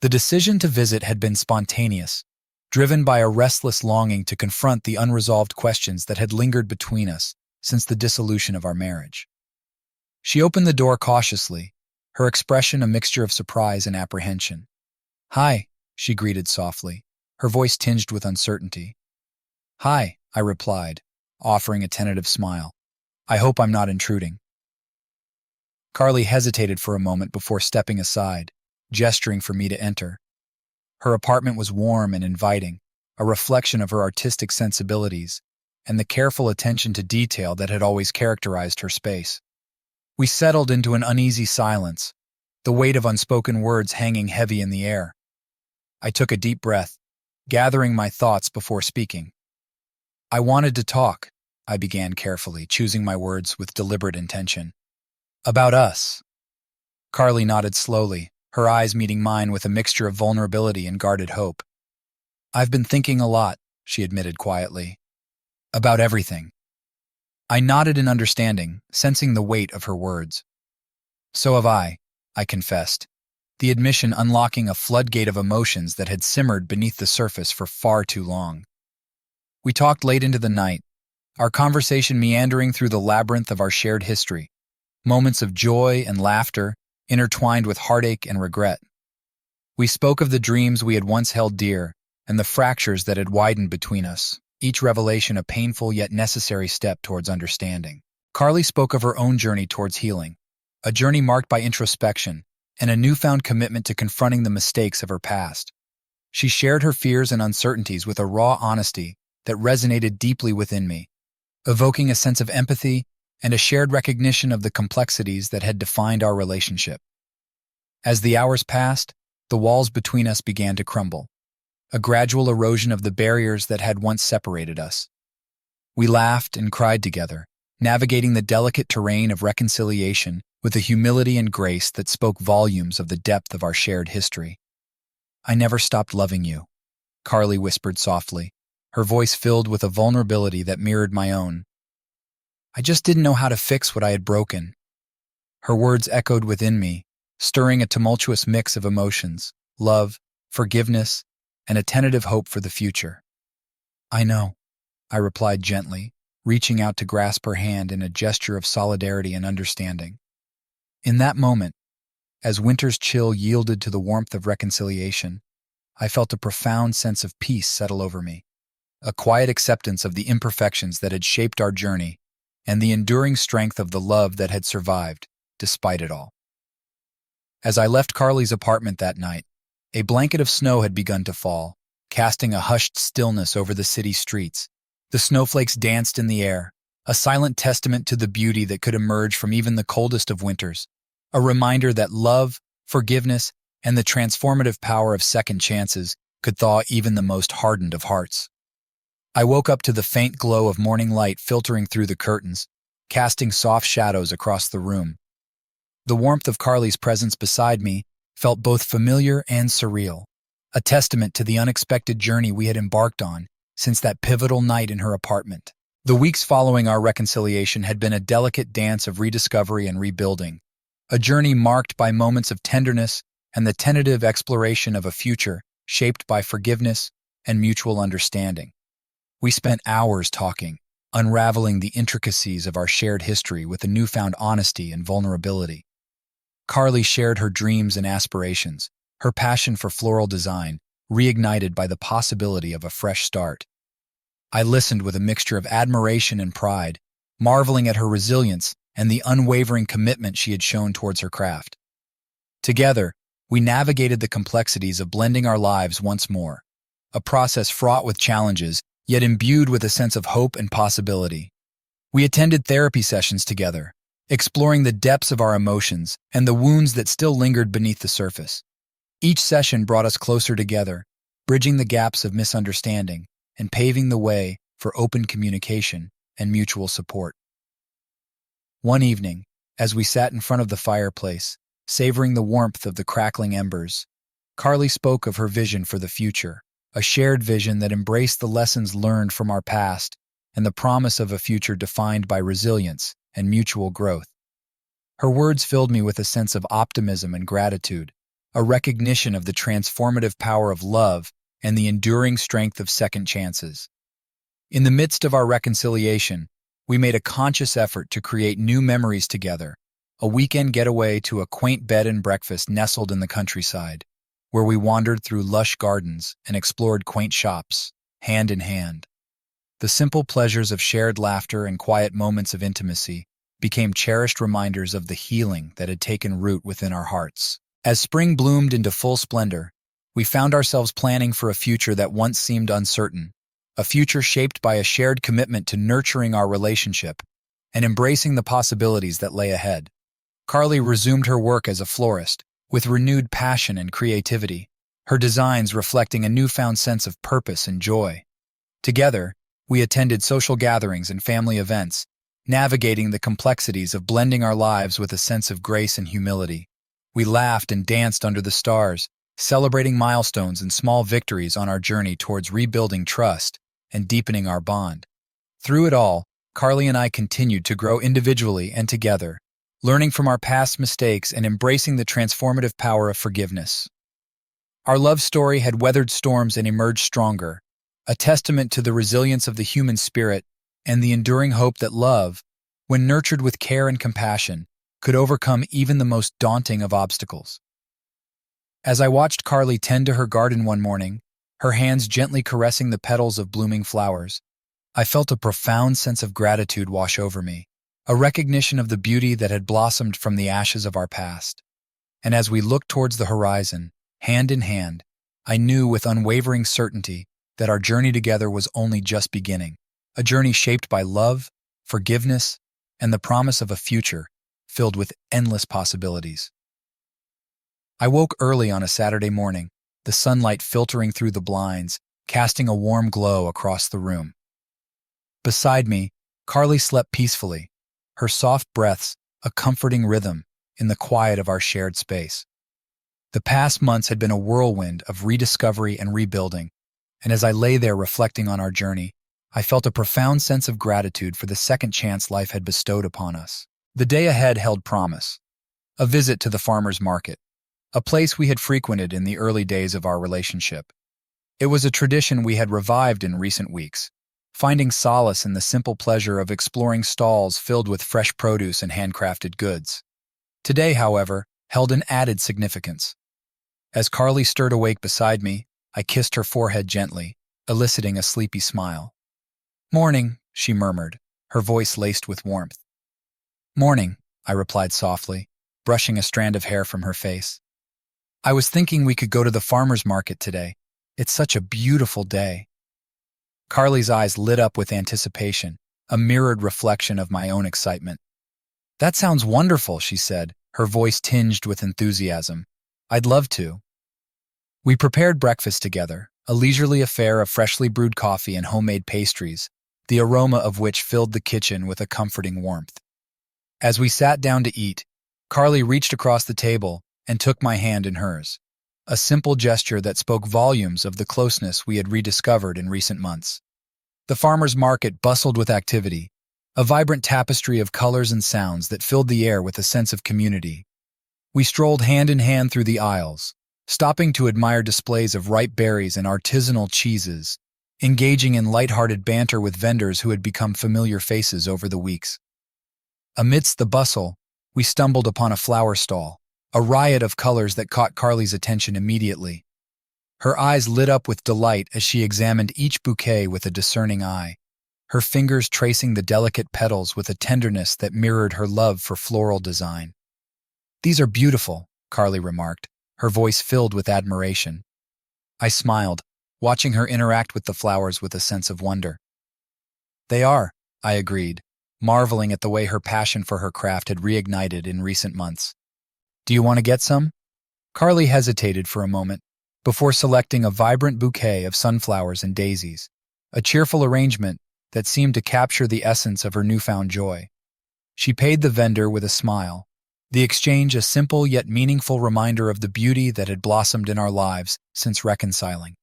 The decision to visit had been spontaneous, driven by a restless longing to confront the unresolved questions that had lingered between us since the dissolution of our marriage. She opened the door cautiously, her expression a mixture of surprise and apprehension. "Hi," she greeted softly, her voice tinged with uncertainty. "Hi," I replied, offering a tentative smile. "I hope I'm not intruding." Carly hesitated for a moment before stepping aside, gesturing for me to enter. Her apartment was warm and inviting, a reflection of her artistic sensibilities and the careful attention to detail that had always characterized her space. We settled into an uneasy silence, the weight of unspoken words hanging heavy in the air. I took a deep breath, gathering my thoughts before speaking. "I wanted to talk," I began carefully, choosing my words with deliberate intention. "About us." Carly nodded slowly, her eyes meeting mine with a mixture of vulnerability and guarded hope. "I've been thinking a lot," she admitted quietly. "About everything." I nodded in understanding, sensing the weight of her words. "So have I confessed, the admission unlocking a floodgate of emotions that had simmered beneath the surface for far too long. We talked late into the night, our conversation meandering through the labyrinth of our shared history, moments of joy and laughter intertwined with heartache and regret. We spoke of the dreams we had once held dear and the fractures that had widened between us, each revelation a painful yet necessary step towards understanding. Carly spoke of her own journey towards healing, a journey marked by introspection and a newfound commitment to confronting the mistakes of her past. She shared her fears and uncertainties with a raw honesty that resonated deeply within me, evoking a sense of empathy and a shared recognition of the complexities that had defined our relationship. As the hours passed, the walls between us began to crumble, a gradual erosion of the barriers that had once separated us. We laughed and cried together, navigating the delicate terrain of reconciliation with a humility and grace that spoke volumes of the depth of our shared history. "I never stopped loving you," Carly whispered softly, her voice filled with a vulnerability that mirrored my own. "I just didn't know how to fix what I had broken." Her words echoed within me, stirring a tumultuous mix of emotions, love, forgiveness, and a tentative hope for the future. "I know," I replied gently, reaching out to grasp her hand in a gesture of solidarity and understanding. In that moment, as winter's chill yielded to the warmth of reconciliation, I felt a profound sense of peace settle over me, a quiet acceptance of the imperfections that had shaped our journey and the enduring strength of the love that had survived, despite it all. As I left Carly's apartment that night, a blanket of snow had begun to fall, casting a hushed stillness over the city streets. The snowflakes danced in the air, a silent testament to the beauty that could emerge from even the coldest of winters, a reminder that love, forgiveness, and the transformative power of second chances could thaw even the most hardened of hearts. I woke up to the faint glow of morning light filtering through the curtains, casting soft shadows across the room. The warmth of Carly's presence beside me felt both familiar and surreal, a testament to the unexpected journey we had embarked on since that pivotal night in her apartment. The weeks following our reconciliation had been a delicate dance of rediscovery and rebuilding, a journey marked by moments of tenderness and the tentative exploration of a future shaped by forgiveness and mutual understanding. We spent hours talking, unraveling the intricacies of our shared history with a newfound honesty and vulnerability. Carly shared her dreams and aspirations, her passion for floral design, reignited by the possibility of a fresh start. I listened with a mixture of admiration and pride, marveling at her resilience and the unwavering commitment she had shown towards her craft. Together, we navigated the complexities of blending our lives once more, a process fraught with challenges, yet imbued with a sense of hope and possibility. We attended therapy sessions together, exploring the depths of our emotions and the wounds that still lingered beneath the surface. Each session brought us closer together, bridging the gaps of misunderstanding and paving the way for open communication and mutual support. One evening, as we sat in front of the fireplace, savoring the warmth of the crackling embers, Carly spoke of her vision for the future, a shared vision that embraced the lessons learned from our past and the promise of a future defined by resilience and mutual growth. Her words filled me with a sense of optimism and gratitude, a recognition of the transformative power of love and the enduring strength of second chances. In the midst of our reconciliation, we made a conscious effort to create new memories together, a weekend getaway to a quaint bed and breakfast nestled in the countryside, where we wandered through lush gardens and explored quaint shops, hand in hand. The simple pleasures of shared laughter and quiet moments of intimacy became cherished reminders of the healing that had taken root within our hearts. As spring bloomed into full splendor, we found ourselves planning for a future that once seemed uncertain, a future shaped by a shared commitment to nurturing our relationship and embracing the possibilities that lay ahead. Carly resumed her work as a florist, with renewed passion and creativity, her designs reflecting a newfound sense of purpose and joy. Together, we attended social gatherings and family events, navigating the complexities of blending our lives with a sense of grace and humility. We laughed and danced under the stars, celebrating milestones and small victories on our journey towards rebuilding trust and deepening our bond. Through it all, Carly and I continued to grow individually and together, learning from our past mistakes and embracing the transformative power of forgiveness. Our love story had weathered storms and emerged stronger, a testament to the resilience of the human spirit and the enduring hope that love, when nurtured with care and compassion, could overcome even the most daunting of obstacles. As I watched Carly tend to her garden one morning, her hands gently caressing the petals of blooming flowers, I felt a profound sense of gratitude wash over me, a recognition of the beauty that had blossomed from the ashes of our past. And as we looked towards the horizon, hand in hand, I knew with unwavering certainty that our journey together was only just beginning, a journey shaped by love, forgiveness, and the promise of a future filled with endless possibilities. I woke early on a Saturday morning, the sunlight filtering through the blinds, casting a warm glow across the room. Beside me, Carly slept peacefully, her soft breaths a comforting rhythm in the quiet of our shared space. The past months had been a whirlwind of rediscovery and rebuilding, and as I lay there reflecting on our journey, I felt a profound sense of gratitude for the second chance life had bestowed upon us. The day ahead held promise. A visit to the farmer's market, a place we had frequented in the early days of our relationship. It was a tradition we had revived in recent weeks, finding solace in the simple pleasure of exploring stalls filled with fresh produce and handcrafted goods. Today, however, held an added significance. As Carly stirred awake beside me, I kissed her forehead gently, eliciting a sleepy smile. "Morning," she murmured, her voice laced with warmth. "Morning," I replied softly, brushing a strand of hair from her face. "I was thinking we could go to the farmer's market today. It's such a beautiful day." Carly's eyes lit up with anticipation, a mirrored reflection of my own excitement. "That sounds wonderful," she said, her voice tinged with enthusiasm. "I'd love to." We prepared breakfast together, a leisurely affair of freshly brewed coffee and homemade pastries, the aroma of which filled the kitchen with a comforting warmth. As we sat down to eat, Carly reached across the table and took my hand in hers, a simple gesture that spoke volumes of the closeness we had rediscovered in recent months. The farmer's market bustled with activity, a vibrant tapestry of colors and sounds that filled the air with a sense of community. We strolled hand in hand through the aisles, stopping to admire displays of ripe berries and artisanal cheeses, engaging in light-hearted banter with vendors who had become familiar faces over the weeks. Amidst the bustle, we stumbled upon a flower stall, a riot of colors that caught Carly's attention immediately. Her eyes lit up with delight as she examined each bouquet with a discerning eye, her fingers tracing the delicate petals with a tenderness that mirrored her love for floral design. "These are beautiful," Carly remarked, her voice filled with admiration. I smiled, watching her interact with the flowers with a sense of wonder. "They are," I agreed, marveling at the way her passion for her craft had reignited in recent months. "Do you want to get some?" Carly hesitated for a moment, before selecting a vibrant bouquet of sunflowers and daisies, a cheerful arrangement that seemed to capture the essence of her newfound joy. She paid the vendor with a smile, the exchange a simple yet meaningful reminder of the beauty that had blossomed in our lives since reconciling.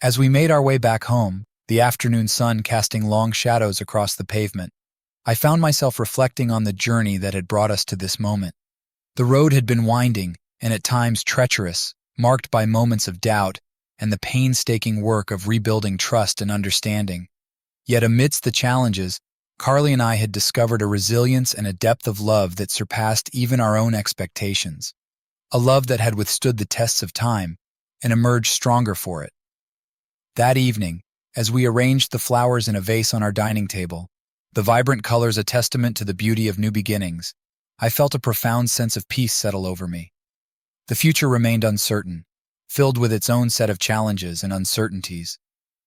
As we made our way back home, the afternoon sun casting long shadows across the pavement, I found myself reflecting on the journey that had brought us to this moment. The road had been winding, and at times treacherous, marked by moments of doubt and the painstaking work of rebuilding trust and understanding. Yet amidst the challenges, Carly and I had discovered a resilience and a depth of love that surpassed even our own expectations. A love that had withstood the tests of time and emerged stronger for it. That evening, as we arranged the flowers in a vase on our dining table, the vibrant colors a testament to the beauty of new beginnings, I felt a profound sense of peace settle over me. The future remained uncertain, filled with its own set of challenges and uncertainties.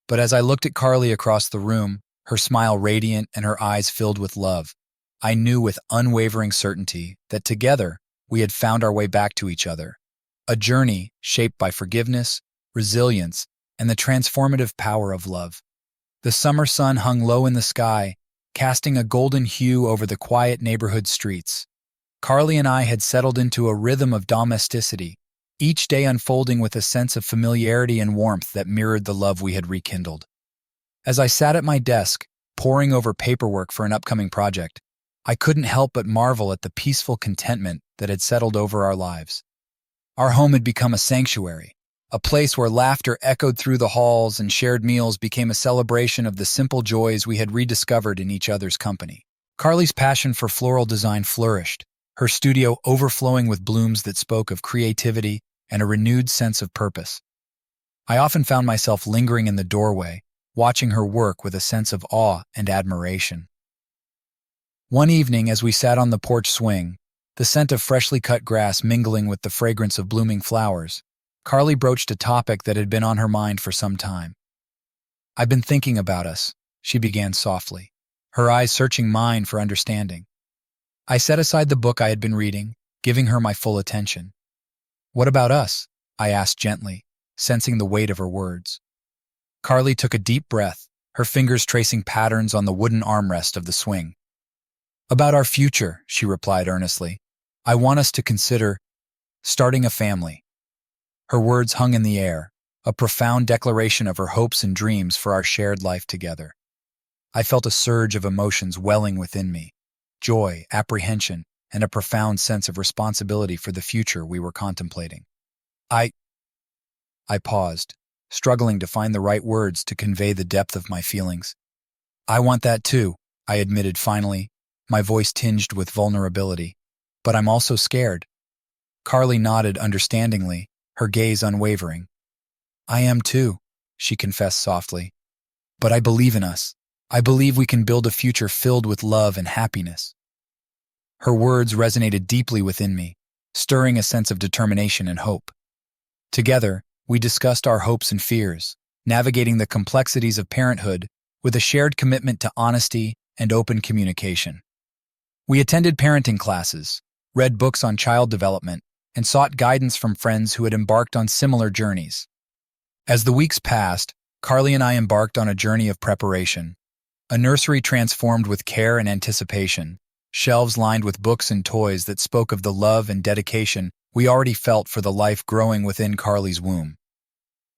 But as I looked at Carly across the room, her smile radiant and her eyes filled with love, I knew with unwavering certainty that together we had found our way back to each other. A journey shaped by forgiveness, resilience, and the transformative power of love. The summer sun hung low in the sky, casting a golden hue over the quiet neighborhood streets. Carly and I had settled into a rhythm of domesticity, each day unfolding with a sense of familiarity and warmth that mirrored the love we had rekindled. As I sat at my desk, poring over paperwork for an upcoming project, I couldn't help but marvel at the peaceful contentment that had settled over our lives. Our home had become a sanctuary, a place where laughter echoed through the halls and shared meals became a celebration of the simple joys we had rediscovered in each other's company. Carly's passion for floral design flourished, her studio overflowing with blooms that spoke of creativity and a renewed sense of purpose. I often found myself lingering in the doorway, watching her work with a sense of awe and admiration. One evening, as we sat on the porch swing, the scent of freshly cut grass mingling with the fragrance of blooming flowers, Carly broached a topic that had been on her mind for some time. "I've been thinking about us," she began softly, her eyes searching mine for understanding. I set aside the book I had been reading, giving her my full attention. "What about us?" I asked gently, sensing the weight of her words. Carly took a deep breath, her fingers tracing patterns on the wooden armrest of the swing. "About our future," she replied earnestly. "I want us to consider starting a family." Her words hung in the air, a profound declaration of her hopes and dreams for our shared life together. I felt a surge of emotions welling within me, joy, apprehension, and a profound sense of responsibility for the future we were contemplating. I paused, struggling to find the right words to convey the depth of my feelings. "I want that too," I admitted finally, my voice tinged with vulnerability. "But I'm also scared." Carly nodded understandingly, her gaze unwavering. "I am too," she confessed softly. "But I believe in us. I believe we can build a future filled with love and happiness." Her words resonated deeply within me, stirring a sense of determination and hope. Together, we discussed our hopes and fears, navigating the complexities of parenthood with a shared commitment to honesty and open communication. We attended parenting classes, read books on child development, and sought guidance from friends who had embarked on similar journeys. As the weeks passed, Carly and I embarked on a journey of preparation, a nursery transformed with care and anticipation, shelves lined with books and toys that spoke of the love and dedication we already felt for the life growing within Carly's womb.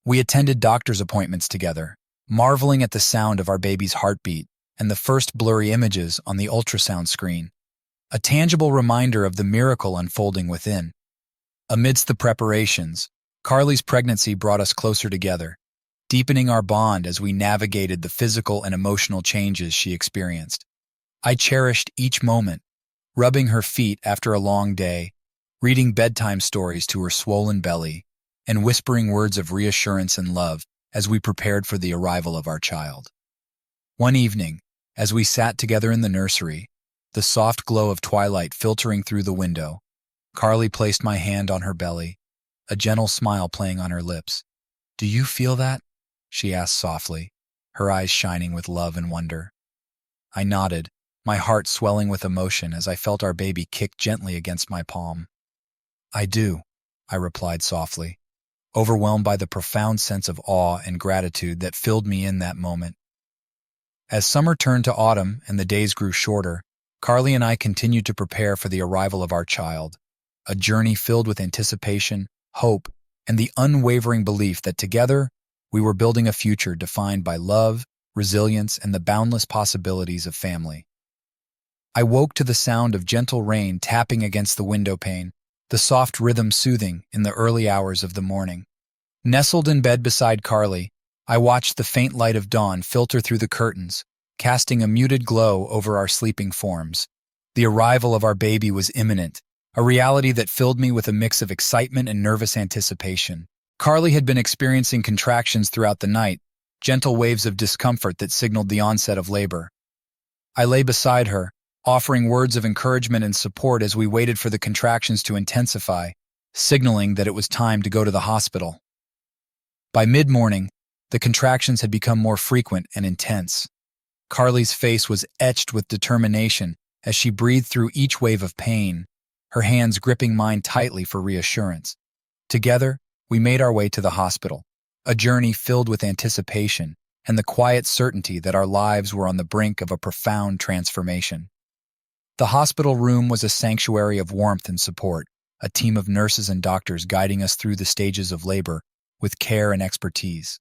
We attended doctor's appointments together, marveling at the sound of our baby's heartbeat and the first blurry images on the ultrasound screen, a tangible reminder of the miracle unfolding within. Amidst the preparations, Carly's pregnancy brought us closer together, deepening our bond as we navigated the physical and emotional changes she experienced. I cherished each moment, rubbing her feet after a long day, reading bedtime stories to her swollen belly, and whispering words of reassurance and love as we prepared for the arrival of our child. One evening, as we sat together in the nursery, the soft glow of twilight filtering through the window, Carly placed my hand on her belly, a gentle smile playing on her lips. "Do you feel that?" she asked softly, her eyes shining with love and wonder. I nodded, my heart swelling with emotion as I felt our baby kick gently against my palm. "I do," I replied softly, overwhelmed by the profound sense of awe and gratitude that filled me in that moment. As summer turned to autumn and the days grew shorter, Carly and I continued to prepare for the arrival of our child, a journey filled with anticipation, hope, and the unwavering belief that together we were building a future defined by love, resilience, and the boundless possibilities of family. I woke to the sound of gentle rain tapping against the window pane, the soft rhythm soothing in the early hours of the morning. Nestled in bed beside Carly, I watched the faint light of dawn filter through the curtains, casting a muted glow over our sleeping forms. The arrival of our baby was imminent, a reality that filled me with a mix of excitement and nervous anticipation. Carly had been experiencing contractions throughout the night, gentle waves of discomfort that signaled the onset of labor. I lay beside her, offering words of encouragement and support as we waited for the contractions to intensify, signaling that it was time to go to the hospital. By mid-morning, the contractions had become more frequent and intense. Carly's face was etched with determination as she breathed through each wave of pain, her hands gripping mine tightly for reassurance. Together, we made our way to the hospital, a journey filled with anticipation and the quiet certainty that our lives were on the brink of a profound transformation. The hospital room was a sanctuary of warmth and support, a team of nurses and doctors guiding us through the stages of labor with care and expertise.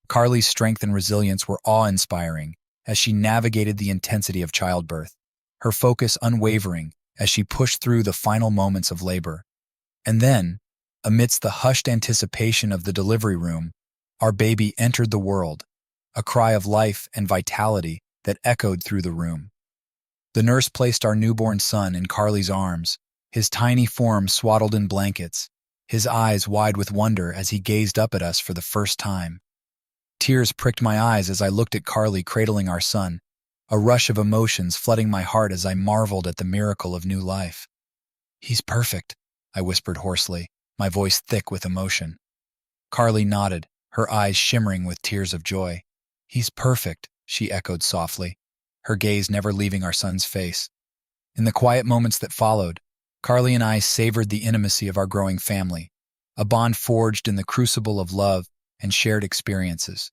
Carly's strength and resilience were awe-inspiring as she navigated the intensity of childbirth, her focus unwavering as she pushed through the final moments of labor. And then, amidst the hushed anticipation of the delivery room, our baby entered the world, a cry of life and vitality that echoed through the room. The nurse placed our newborn son in Carly's arms, his tiny form swaddled in blankets, his eyes wide with wonder as he gazed up at us for the first time. Tears pricked my eyes as I looked at Carly cradling our son, a rush of emotions flooding my heart as I marveled at the miracle of new life. "He's perfect," I whispered hoarsely, my voice thick with emotion. Carly nodded, her eyes shimmering with tears of joy. "He's perfect," she echoed softly, her gaze never leaving our son's face. In the quiet moments that followed, Carly and I savored the intimacy of our growing family, a bond forged in the crucible of love and shared experiences.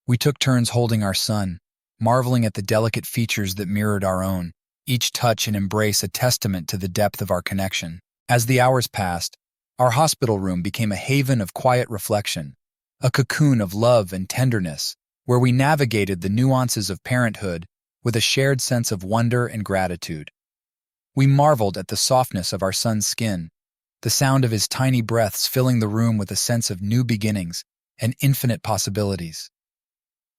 We took turns holding our son, marveling at the delicate features that mirrored our own, each touch and embrace a testament to the depth of our connection. As the hours passed, our hospital room became a haven of quiet reflection, a cocoon of love and tenderness, where we navigated the nuances of parenthood with a shared sense of wonder and gratitude. We marveled at the softness of our son's skin, the sound of his tiny breaths filling the room with a sense of new beginnings and infinite possibilities.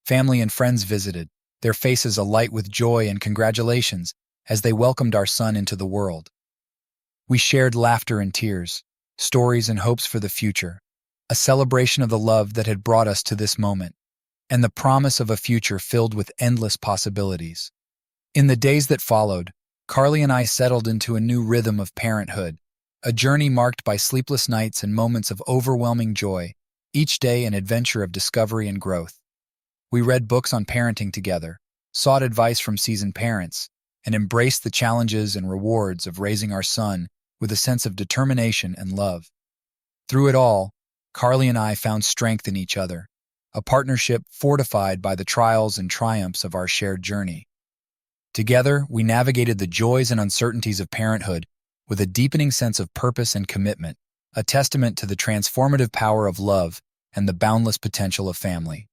Family and friends visited, their faces alight with joy and congratulations as they welcomed our son into the world. We shared laughter and tears, stories and hopes for the future, a celebration of the love that had brought us to this moment, and the promise of a future filled with endless possibilities. In the days that followed, Carly and I settled into a new rhythm of parenthood, a journey marked by sleepless nights and moments of overwhelming joy, each day an adventure of discovery and growth. We read books on parenting together, sought advice from seasoned parents, and embraced the challenges and rewards of raising our son with a sense of determination and love. Through it all, Carly and I found strength in each other, a partnership fortified by the trials and triumphs of our shared journey. Together, we navigated the joys and uncertainties of parenthood with a deepening sense of purpose and commitment, a testament to the transformative power of love and the boundless potential of family.